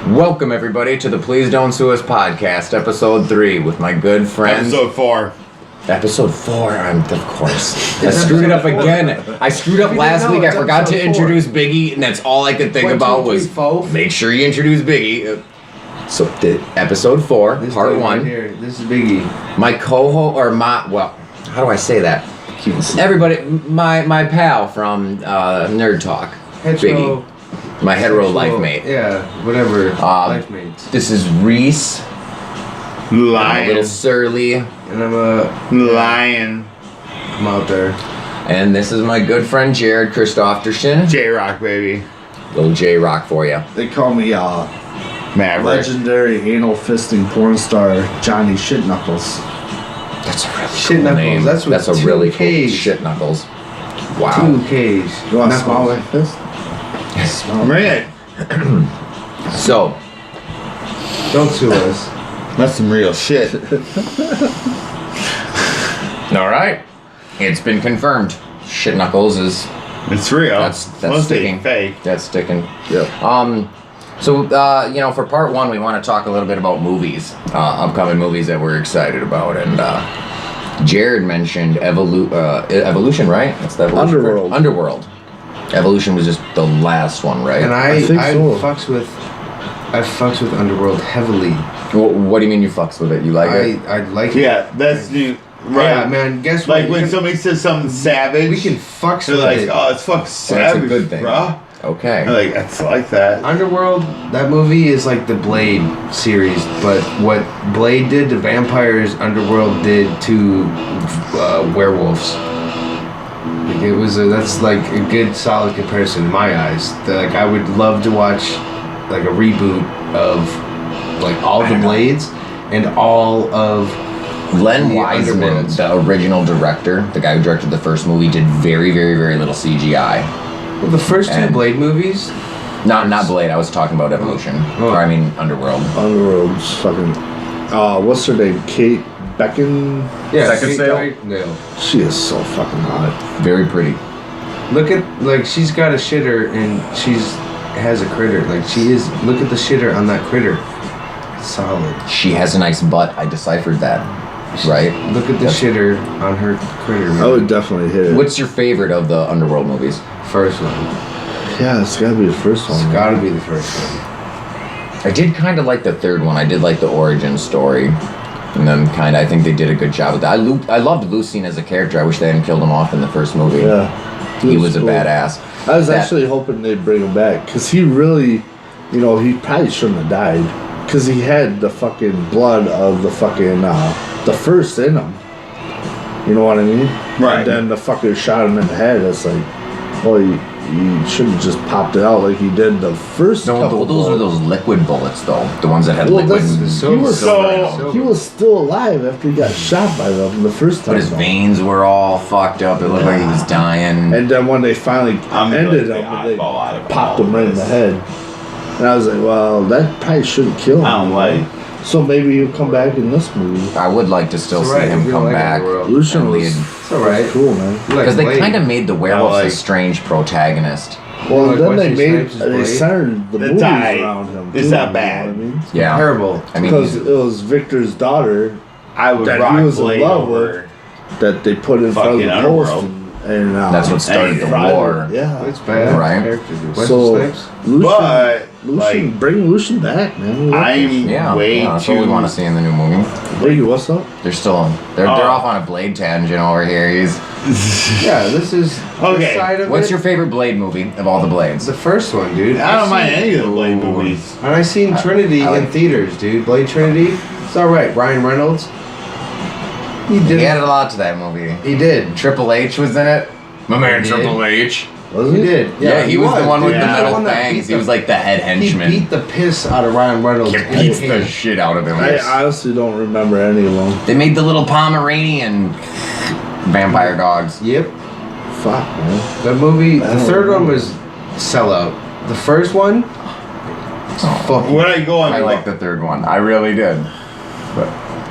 Welcome, everybody, to the Please Don't Sue Us podcast, episode 3, with my good friend... Episode 4. Episode 4, of course. I screwed it up again. I screwed up last week. I forgot to introduce Biggie, and that's all I could think about was make sure you introduce Biggie. So, episode 4, this part 1. Right here. This is Biggie. My co-host, or my, well, how do I say that? Everybody, my pal from Nerd Talk, Biggie. My hetero life mate. Yeah, whatever. Life mates. This is Reese. Lion. I'm a little surly. And I'm a lion. I'm out there. And this is my good friend Jared Christofferson. J-Rock, baby. Little J-Rock for you. They call me Maverick. legendary anal fisting porn star Johnny Shitknuckles. That's a really Shit cool Knuckles, name. that's with a really cool 2 Ks. Shit Knuckles. Wow. 2 Ks. You want to smell my fist? Bring it. So, Don't sue us. That's some real shit. all right. It's been confirmed. Shit Knuckles is... It's real. That's Most sticking. ain't fake. That's sticking. Yeah. So, for part 1, we want to talk a little bit about movies, upcoming movies that we're excited about, and Jared mentioned Evolution, right? That's the Underworld. Underworld. Evolution was just the last one, right? And I think so. fucks with Underworld heavily. What do you mean you fucks with it? You like it? I like it. Yeah, that's new. Right. Yeah, man. Guess what? Like when somebody says something savage, we can fucks they're with like, it. oh, it's fucking savage, a good thing. bruh. Okay. They're like, it's like that. Underworld, that movie is like the Blade series, but what Blade did to vampires, Underworld did to werewolves. Like that's like a good solid comparison in my eyes. Like I would love to watch like a reboot of like all the Blades and all of Len the Wiseman, Underworlds. the original director, the guy who directed the first movie, did very, very, very little CGI. Well, the first 2 And- Blade movies. Not Blade. I was talking about Evolution. Oh. Or I mean Underworld. Underworld's fucking. What's her name? Kate Beckin. Yeah, Beckinsale? No. She is so fucking hot. Very pretty. Look at like she's got a shitter and has a critter. Like she is. Look at the shitter on that critter. Solid. She has a nice butt. I deciphered that. Right? Look at the shitter on her critter. Man. I would definitely hit it. What's your favorite of the Underworld movies? First one? Yeah, it's gotta be the first one. It's gotta be the first one. I did kind of like the third one. I did like the origin story. And then I think they did a good job with that. I loved Lucien as a character. I wish they hadn't killed him off in the first movie. Yeah. He was a cool. badass. I was actually hoping they'd bring him back because he really, he probably shouldn't have died because he had the fucking blood of the fucking the first in him. You know what I mean? Right. And then the fucker shot him in the head. It's like, well, you should have just popped it out like he did the first. No, couple those were bullets. those liquid bullets, though. The ones that had Well, liquid. he So- was still alive after he got shot by them the first time. But his veins were all fucked up. It looked like he was dying. And then when they finally I'm ended really him, they oddball out of popped all him right in the this. head. And I was like, well, that probably shouldn't kill him. I don't like. So maybe he'll come back in this movie. I would like to still It's see alright, him we come like back. Underworld. Lucian And was, lead. It's alright. cool, man. Because they Blade. kind of made the werewolves like- a strange protagonist. Well, like then Wesley they Snipes' Blade? centered the It's movies alright. around him. It's too, not you bad. know what I mean? Yeah. Terrible. I mean, Because he's- it was Victor's daughter I would That he rock was in Blade love over. that they put in front of Fucking the post. Underworld. And that's what started the Hey, war. Yeah. It's bad. Right. Character, dude. Wesley So, Snipes? Lucian, But Lucian, like, bring Lucian back, man. We like this. I'm Yeah, way that's too. what we want to see in the new movie. Brady, what's up? They're still they're off on a Blade tangent over here. Yeah, this is Okay, this side of What's it. your favorite Blade movie of all the Blades? The first one, dude. I don't mind seen- any of the Blade movies. And I seen Trinity I like- in theaters, dude. Blade Trinity. It's all right. Ryan Reynolds. He did. He added a lot to that movie. He did. Triple H was in it. My man He did. Triple H. Was He he? did. Yeah, he was the one with dude. the He's metal one that fangs. beat He was like the head He henchman. beat the piss out of Ryan Reynolds. He in beats the the game. shit out of him. I honestly don't remember any of them. They made the little Pomeranian vampire dogs. Yep. Fuck, man. The movie. I The don't third one remember. was sellout. The first one. Fuck. What I go on? I like the third one. I really did. But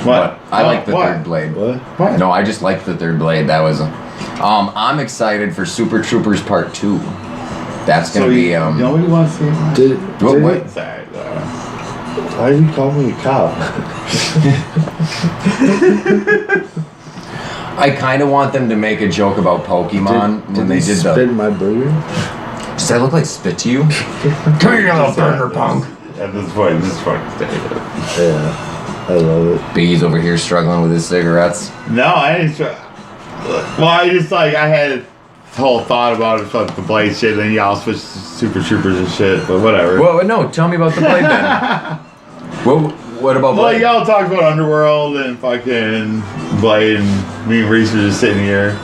What? I like the What? third Blade. What? No, I just liked the third Blade. That was. I'm excited for Super Troopers Part 2. That's gonna be Nobody wants to see it. Did What? it- What? Sorry. Why do you call me a cop? I kind of want them to make a joke about Pokemon when they did spit in my burger? Does that look like spit to you? Come here, you little burger punk. At this point, this is fucking stupid. Yeah, I love it. Biggie's over here struggling with his cigarettes. No, I didn't try. Well, I just like, I had this whole thought about it, like the Blade shit, and then y'all switched to Super Troopers and shit, but whatever. Well, no, tell me about the Blade then. What about Well, Blade? y'all talked about Underworld and fucking Blade, and me and Reese were just sitting here.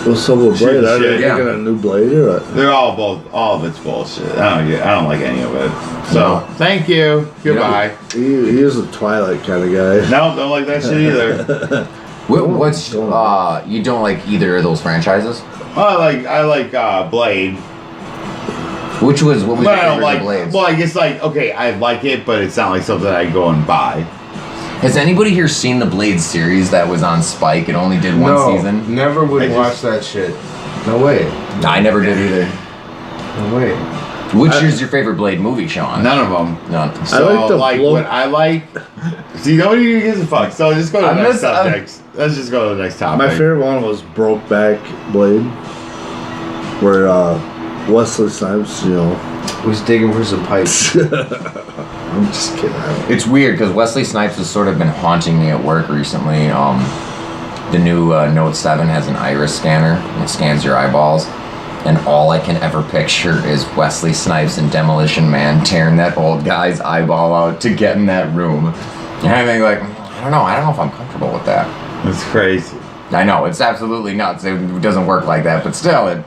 Well, so with Shoot Blade, are shit, they making a new Blade or what? They're all of it's bullshit. I don't like any of it. So, No. thank you. Goodbye. He is a Twilight kind of guy. No, don't like that shit either. What's you don't like either of those franchises? I like Blade. What was But your I don't favorite like. of Blades? Well, I guess okay, I like it, but it's not like something I go and buy. Has anybody here seen the Blade series that was on Spike? It only did one season. Never would I watch that shit. No way. I never did either. No way. Which is your favorite Blade movie, Sean? None of them. None. So I like the blow- what I like. See, nobody gives a fuck. So just go to the next subject. Let's just go to the next topic. My favorite one was Brokeback Blade, where Wesley Snipes, Was digging for some pipes. I'm just kidding. It's weird because Wesley Snipes has sort of been haunting me at work recently. The new Note 7 has an iris scanner. It scans your eyeballs. And all I can ever picture is Wesley Snipes and Demolition Man tearing that old guy's eyeball out to get in that room. And I think like, I don't know if I'm comfortable with that. That's crazy. I know, it's absolutely nuts. It doesn't work like that, but still,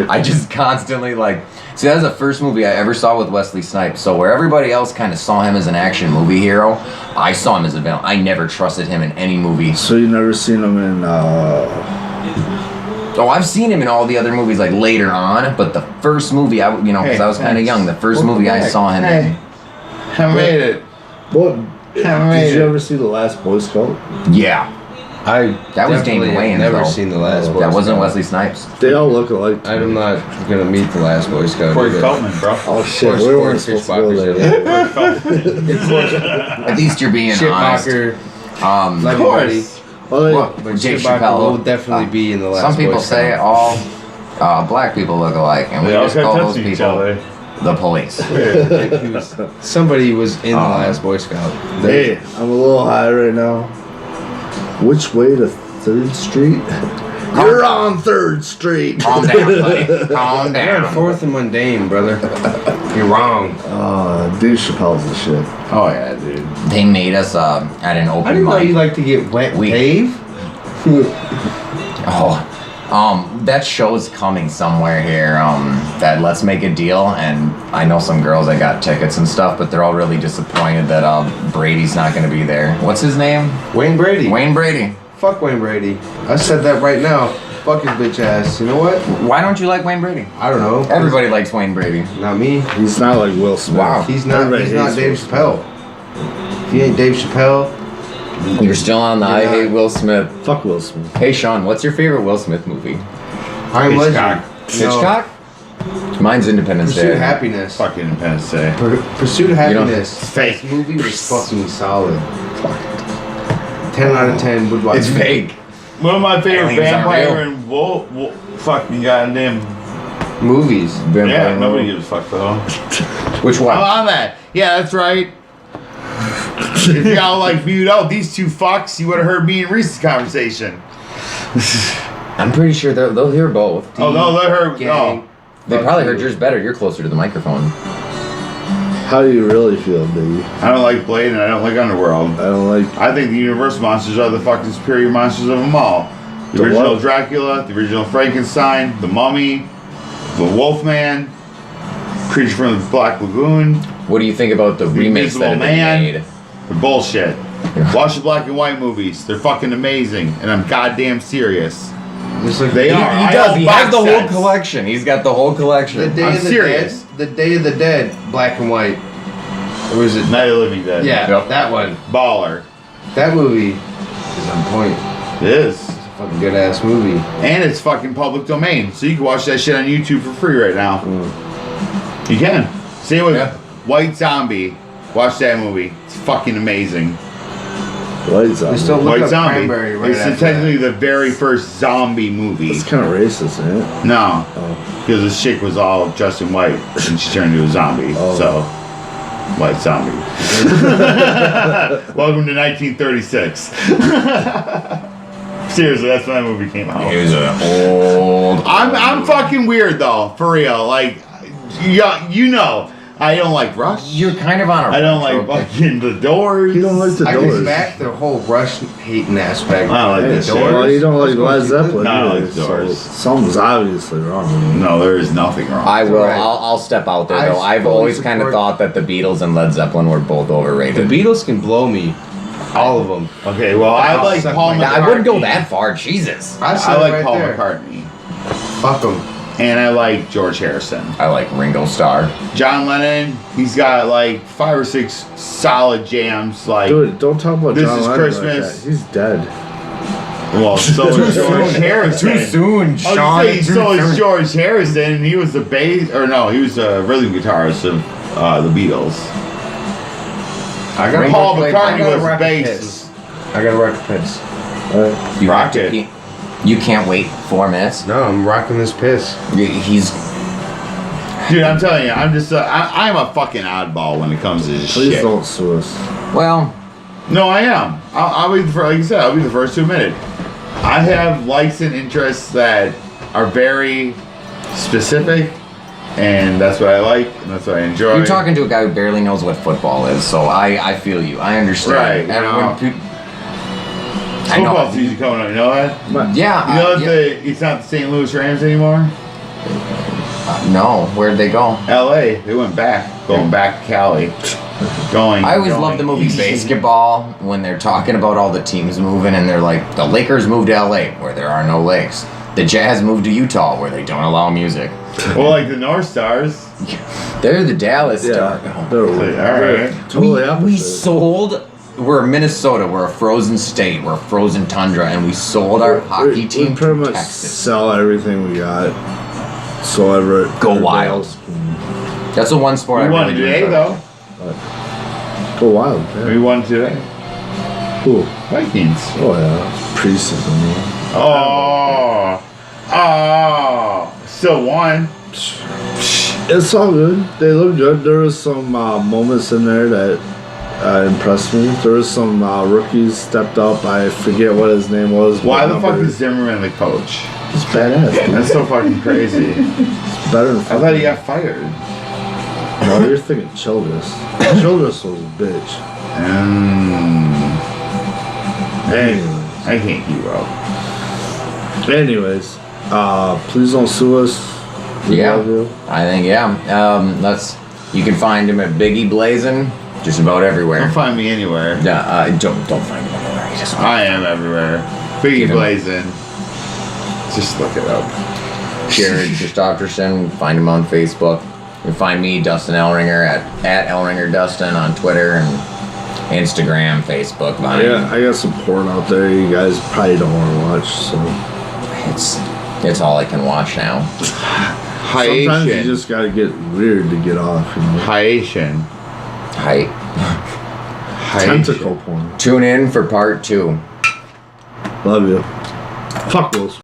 I just constantly see, that was the first movie I ever saw with Wesley Snipes. So where everybody else kind of saw him as an action movie hero, I saw him as a villain. I never trusted him in any movie. So you never seen him in? Oh, I've seen him in all the other movies later on, but the first movie because I was kind of young. The first movie I saw him in. I made it. What? Did you ever see The Last Boy Scout? Yeah, that was Dane definitely Wayne. Never though. seen the last Boy That wasn't Scout. Wesley Snipes. They all look alike. I'm not gonna meet the last Boy Scout. Corey either. Feldman, bro. Oh shit, Course, we weren't Corey supposed to go Fishwalker's there. At least you're being honest. Shitmocker, Of love you, buddy. course. Well, But Dave Shitmocker Chappelle. will definitely be in the last Some people Boy say Scout. all black people look alike, and we They all just call got those touched each people other. the police. Somebody was in the last Boy Scout. hey, I'm a little high right now. Which way to 3rd Street? You're on 3rd Street. Calm down, buddy. Calm You're down. fourth and mundane, brother. You're wrong. Dave Chappelle's the shit. Oh yeah, dude. They made us at an I open didn't know you mic. like to get wet, We- Dave. That show's coming somewhere here. That Let's Make a Deal, and I know some girls that got tickets and stuff, but they're all really disappointed that Brady's not going to be there. What's his name? Wayne Brady. Wayne Brady. Fuck Wayne Brady. I said that right now. Fuck his bitch ass. You know what? Why don't you like Wayne Brady? I don't know. Everybody likes Wayne Brady. Not me. He's not like Will Smith. Wow. He's not. Everybody He's not hates Dave Will Smith. Chappelle. If he ain't Dave Chappelle, You're still on the I You're Hate not. Will Smith. Fuck Will Smith. Hey Sean, what's your favorite Will Smith movie? I'm Hitchcock. Legend. No. Hitchcock? Mine's Independence Pursuit Day. of Happiness. Fucking Independence Day. Pursuit of Happiness. It's fake. This movie was fucking solid. 10 out of 10 would watch. It's fake. One of my favorite Aliens aren't vampire real. and wolf fucking goddamn. Movies. Yeah, nobody gives a fuck though. Which I'm one? on that. Yeah, that's right. If y'all viewed out these two fucks, you would have heard me and Reese's conversation. I'm pretty sure they'll hear both. Oh no, they heard. Gang. No, They probably heard yours better. You're closer to the microphone. How do you really feel, Biggie? I don't like Blade and I don't like Underworld. I don't like. I think the Universal monsters are the fucking superior monsters of them all. The The original what? Dracula, the original Frankenstein, the Mummy, the Wolfman, Creature from the Black Lagoon. What do you think about the remakes that have been Man. made? They're bullshit. Watch the black and white movies. They're fucking amazing, and I'm goddamn serious. Just like They He, are. he I does. own He box has the whole sets. collection. He's got the whole The collection. Day I'm of the serious. Dead. The Day of the Dead, black and white. Or was it? Night of the Living Dead. Yeah, Yep. that one. Baller. That movie is on point. It is. It's a fucking good ass movie. And it's fucking public domain, so you can watch that shit on YouTube for free right now. Mm. You can. Same with Yeah. White Zombie. Watch that movie. It's fucking amazing. White Zombie. They still look White up Zombie. Cranberry right It's after technically the very first zombie movie. It's kind of racist, isn't it? No, Oh. because this chick was all dressed in white and she turned into a zombie. Oh. So, White Zombie. Welcome to 1936. Seriously, that's when that movie came out. It was an old. I'm fucking weird though, for real. Like, you know, I don't like Rush. You're kind of on a. I don't like fucking The Doors. You don't like the I Doors. take back the whole Rush hating aspect. I don't like The the Doors. Well, you don't like Led Zeppelin. No, I don't either, like the Doors. So something's obviously wrong. No, there is nothing wrong. I will. Right. I'll step out there I though. I've fully always kind of support- thought that the Beatles and Led Zeppelin were both The overrated. Beatles can blow me. All of them. Okay, well, I I'll like suck Paul my- McCartney. Now, I wouldn't go that far. Jesus. I I like right Paul there. McCartney. Fuck them. And I like George Harrison. I like Ringo Starr. John Lennon, he's got like 5 or 6 solid jams. Like, Dude, don't talk about This John is Lennon Christmas. Like that. He's dead. well, so is George Harrison. Too soon, I was Sean. gonna say, too so is soon. George Harrison, and he was the bass, or no, he was the rhythm guitarist of the Beatles. I gotta Paul rock- McCartney I gotta was rock the bass. Piss. I gotta rock the piss. Alright. You Rock have to it. keep- You can't wait 4 minutes. No, I'm rocking this piss. He's. Dude, I'm telling you, I'm just, I'm a fucking oddball when it comes to this Please shit. don't sue us. Well, No, I am. I'll be the first, like you said, I'll be the first to admit it. I have likes and interests that are very specific, and that's what I like, and that's what I enjoy. you're talking to a guy who barely knows what football is, so I feel you. I understand. Right, you And know. when peop- I know. Football season coming up, you know that? But Yeah. You know that yeah. it's not the St. Louis Rams anymore? No, where'd they go? LA, they went back, going back to Cali. I always love the movie Basketball when they're talking about all the teams moving and they're like, the Lakers moved to LA where there are no lakes. The Jazz moved to Utah where they don't allow music. Well, like the North Stars. They're the Dallas yeah, Stars. they're, Alright. totally we opposite. sold. We're Minnesota. We're a frozen state. We're a frozen tundra, and we sold our hockey team We pretty to much Texas. sell everything we got. So ever Go wild. That's the one sport I We won really do today, enjoy. though. Go wild. We Yeah. won today. Cool. Vikings. Oh yeah. Preseason. Man. Oh. Oh. Still won. It's all good. They look good. There was some moments in there that impressed me. There was some rookies stepped up. I forget what his name was. Why but the fuck number- is Zimmerman the coach? He's badass. Dude. That's so fucking crazy. It's better than I thought he got fired. No, you're thinking Childress. Childress was a bitch. Anyways. I can't keep up. Anyways, please don't sue us. We Yeah. love you. I think let's. You can find him at Biggie Blazin', just about everywhere. Don't find me anywhere. Don't find him anywhere. You just I am everywhere. Biggie Give him- Blazin'. Just look it up. Jared Christofferson. Find him on Facebook. You can find me, Dustin Elringer, at Elringer Dustin on Twitter and Instagram, Facebook, Vine. I got some porn out there you guys probably don't want to watch. So It's all I can watch now. sometimes you Haitian. just gotta get weird to get off. You know? Haitian. Hi. Tentacle porn. Tune in for part 2. Love you. Fuck Wilson.